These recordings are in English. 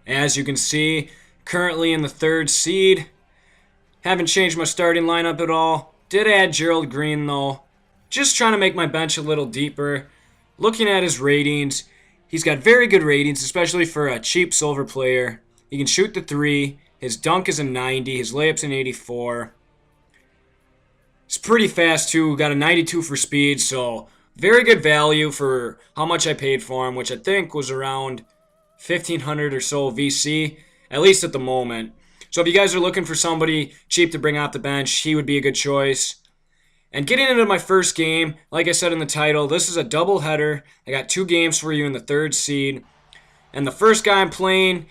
As you can see, currently in the 3rd seed. Haven't changed my starting lineup at all. Did add Gerald Green though. Just trying to make my bench a little deeper. Looking at his ratings, he's got very good ratings, especially for a cheap silver player. He can shoot the 3. His dunk is a 90. His layup's an 84. He's pretty fast too. Got a 92 for speed, so very good value for how much I paid for him, which I think was around 1,500 or so VC, at least at the moment. So if you guys are looking for somebody cheap to bring off the bench, he would be a good choice. And getting into my first game, like I said in the title, this is a doubleheader. I got 2 games for you in the 3rd seed. And the first guy I'm playing,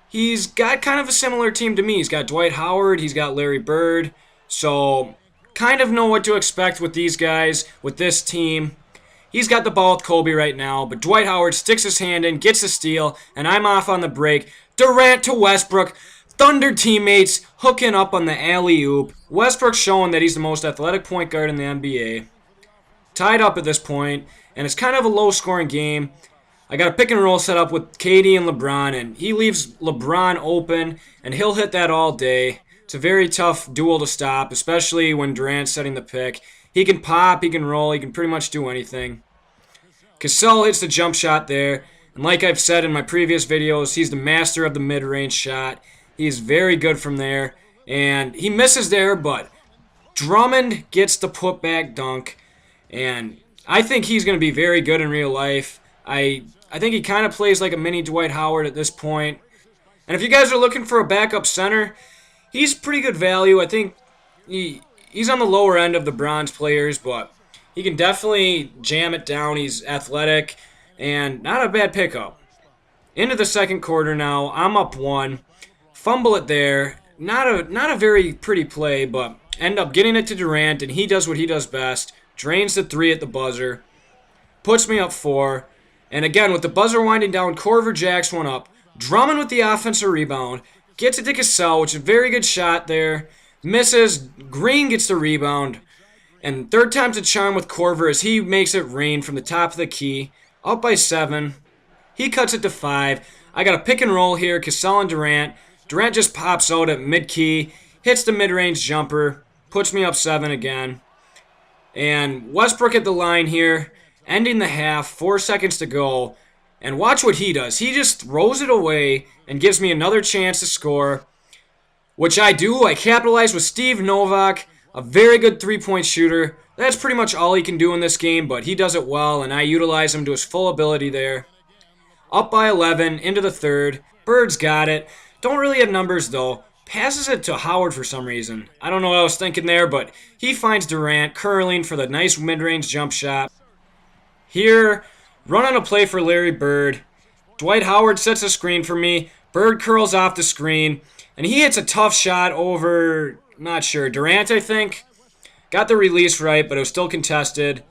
he's got kind of a similar team to me. He's got Dwight Howard, he's got Larry Bird. So kind of know what to expect with these guys, with this team. He's got the ball with Kobe right now, but Dwight Howard sticks his hand in, gets a steal, and I'm off on the break. Durant to Westbrook. Thunder teammates hooking up on the alley-oop. Westbrook showing that he's the most athletic point guard in the NBA. Tied up at this point, and it's kind of a low-scoring game. I got a pick and roll set up with KD and LeBron, and he leaves LeBron open, and he'll hit that all day. It's a very tough duel to stop, especially when Durant's setting the pick. He can pop, he can roll, he can pretty much do anything. Cassell hits the jump shot there, and like I've said in my previous videos, he's the master of the mid-range shot. He's very good from there, and he misses there, but Drummond gets the putback dunk, and I think he's going to be very good in real life. I think he kind of plays like a mini Dwight Howard at this point. And if you guys are looking for a backup center, he's pretty good value. I think he's on the lower end of the bronze players, but he can definitely jam it down. He's athletic and not a bad pickup. Into the second quarter now. I'm up 1. Fumble it there. Not a very pretty play, but end up getting it to Durant, and he does what he does best. Drains the 3 at the buzzer. Puts me up 4. And again, with the buzzer winding down, Corver jacks one up. Drummond with the offensive rebound. Gets it to Cassell, which is a very good shot there. Misses. Green gets the rebound. And third time's a charm with Corver as he makes it rain from the top of the key. Up by 7. He cuts it to 5. I got a pick and roll here, Cassell and Durant. Durant just pops out at mid-key, hits the mid-range jumper, puts me up 7 again. And Westbrook at the line here, ending the half, 4 seconds to go. And watch what he does. He just throws it away and gives me another chance to score, which I do. I capitalize with Steve Novak, a very good three-point shooter. That's pretty much all he can do in this game, but he does it well, and I utilize him to his full ability there. Up by 11, into the 3rd. Bird's got it. Don't really have numbers, though. Passes it to Howard for some reason. I don't know what I was thinking there, but he finds Durant curling for the nice mid-range jump shot. Here, running a play for Larry Bird. Dwight Howard sets a screen for me. Bird curls off the screen, and he hits a tough shot over, not sure, Durant, I think. Got the release right, but it was still contested.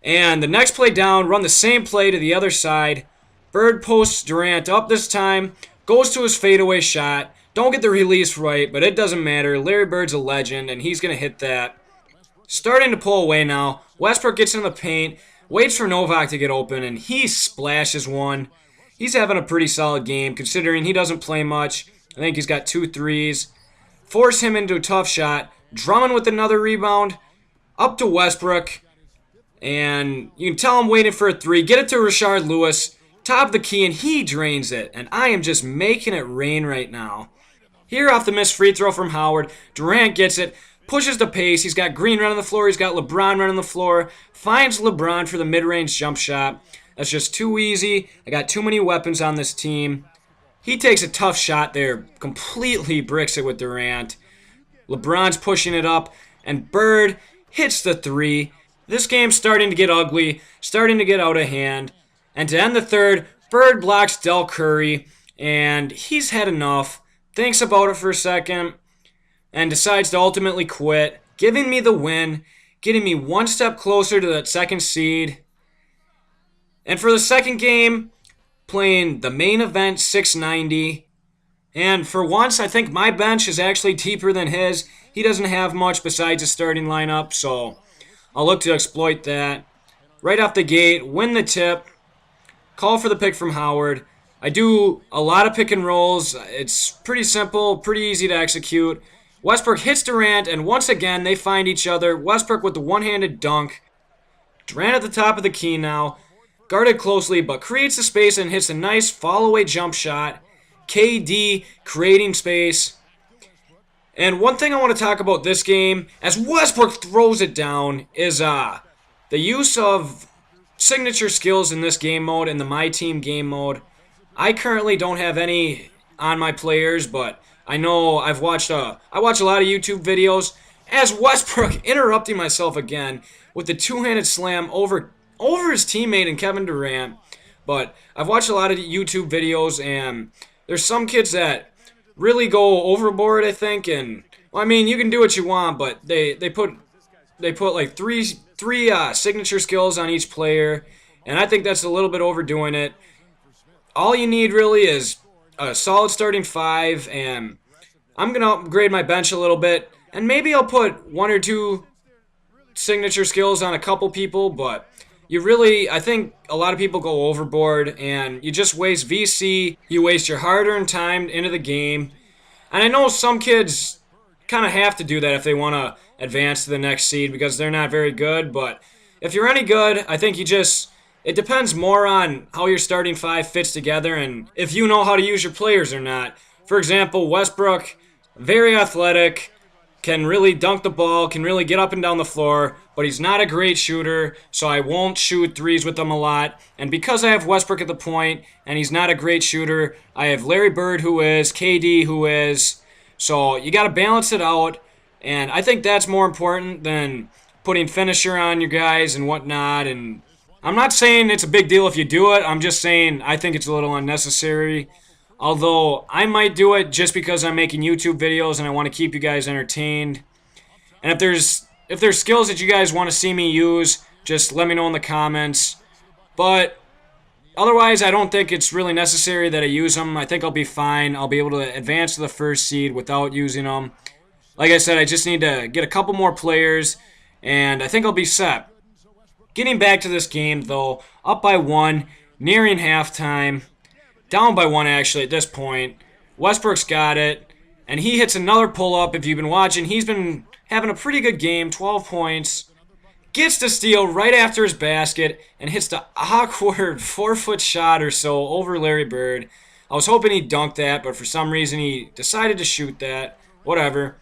And the next play down, run the same play to the other side. Bird posts Durant up this time. Goes to his fadeaway shot. Don't get the release right, but it doesn't matter. Larry Bird's a legend, and he's going to hit that. Starting to pull away now. Westbrook gets in the paint. Waits for Novak to get open, and he splashes one. He's having a pretty solid game, considering he doesn't play much. I think he's got 2 threes. Force him into a tough shot. Drummond with another rebound. Up to Westbrook. And you can tell I'm waiting for a 3. Get it to Rashard Lewis. Top of the key, and he drains it. And I am just making it rain right now. Here off the missed free throw from Howard. Durant gets it. Pushes the pace. He's got Green running the floor. He's got LeBron running the floor. Finds LeBron for the mid-range jump shot. That's just too easy. I got too many weapons on this team. He takes a tough shot there. Completely bricks it with Durant. LeBron's pushing it up. And Bird hits the 3. This game's starting to get ugly. Starting to get out of hand. And to end the 3rd, Bird blocks Del Curry, and he's had enough, thinks about it for a second, and decides to ultimately quit, giving me the win, getting me 1 step closer to that 2nd seed. And for the second game, playing the main event 690, and for once, I think my bench is actually deeper than his. He doesn't have much besides a starting lineup, so I'll look to exploit that. Right off the gate, win the tip. Call for the pick from Howard. I do a lot of pick and rolls. It's pretty simple, pretty easy to execute. Westbrook hits Durant, and once again, they find each other. Westbrook with the one-handed dunk. Durant at the top of the key now. Guarded closely, but creates the space and hits a nice fall-away jump shot. KD creating space. And one thing I want to talk about this game, as Westbrook throws it down, is the use of signature skills in this game mode, in the My Team game mode. I currently don't have any on my players, but I know I watch a lot of YouTube videos. As Westbrook interrupting myself again with the two-handed slam over his teammate and Kevin Durant. But I've watched a lot of YouTube videos, and there's some kids that really go overboard, I think. And well, I mean, you can do what you want, but they put like three signature skills on each player, and I think that's a little bit overdoing it. All you need really is a solid starting five, and I'm going to upgrade my bench a little bit, and maybe I'll put one or two signature skills on a couple people, but I think a lot of people go overboard, and you just waste VC, you waste your hard-earned time into the game, and I know some kids kind of have to do that if they want to advance to the next seed because they're not very good, but if you're any good, I think it depends more on how your starting five fits together and if you know how to use your players or not. For example, Westbrook, very athletic, can really dunk the ball, can really get up and down the floor, but he's not a great shooter, so I won't shoot threes with him a lot. And because I have Westbrook at the point and he's not a great shooter, I have Larry Bird who is, KD who is. So you got to balance it out, and I think that's more important than putting finisher on your guys and whatnot. And I'm not saying it's a big deal if you do it. I'm just saying I think it's a little unnecessary. Although I might do it just because I'm making YouTube videos and I want to keep you guys entertained. And if there's skills that you guys want to see me use, just let me know in the comments. But otherwise, I don't think it's really necessary that I use them. I think I'll be fine. I'll be able to advance to the first seed without using them. Like I said, I just need to get a couple more players, and I think I'll be set. Getting back to this game, though, up by 1, nearing halftime. Down by 1, actually, at this point. Westbrook's got it, and he hits another pull-up. If you've been watching, he's been having a pretty good game, 12 points. Gets the steal right after his basket and hits the awkward 4-foot shot or so over Larry Bird. I was hoping he'd dunk that, but for some reason he decided to shoot that. Whatever.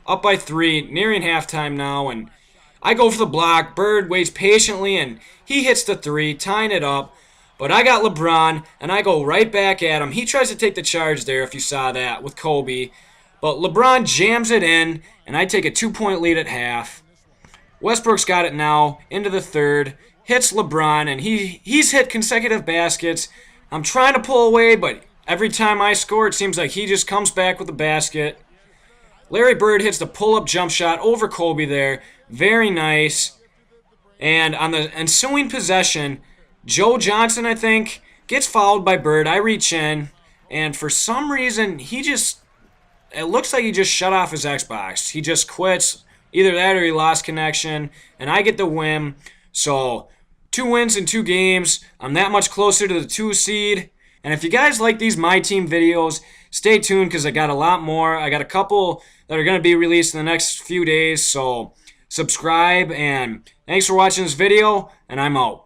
Up by 3, nearing halftime now, and I go for the block. Bird waits patiently, and he hits the 3, tying it up. But I got LeBron, and I go right back at him. He tries to take the charge there, if you saw that, with Kobe. But LeBron jams it in, and I take a 2-point lead at half. Westbrook's got it now, into the third. Hits LeBron, and he's hit consecutive baskets. I'm trying to pull away, but every time I score, it seems like he just comes back with the basket. Larry Bird hits the pull-up jump shot over Kobe there. Very nice. And on the ensuing possession, Joe Johnson, I think, gets fouled by Bird. I reach in, and for some reason, it looks like he just shut off his Xbox. He just quits. Either that or he lost connection, and I get the win. So, 2 wins in 2 games. I'm that much closer to the 2 seed. And if you guys like these My Team videos, stay tuned because I got a lot more. I got a couple that are going to be released in the next few days. So, subscribe, and thanks for watching this video, and I'm out.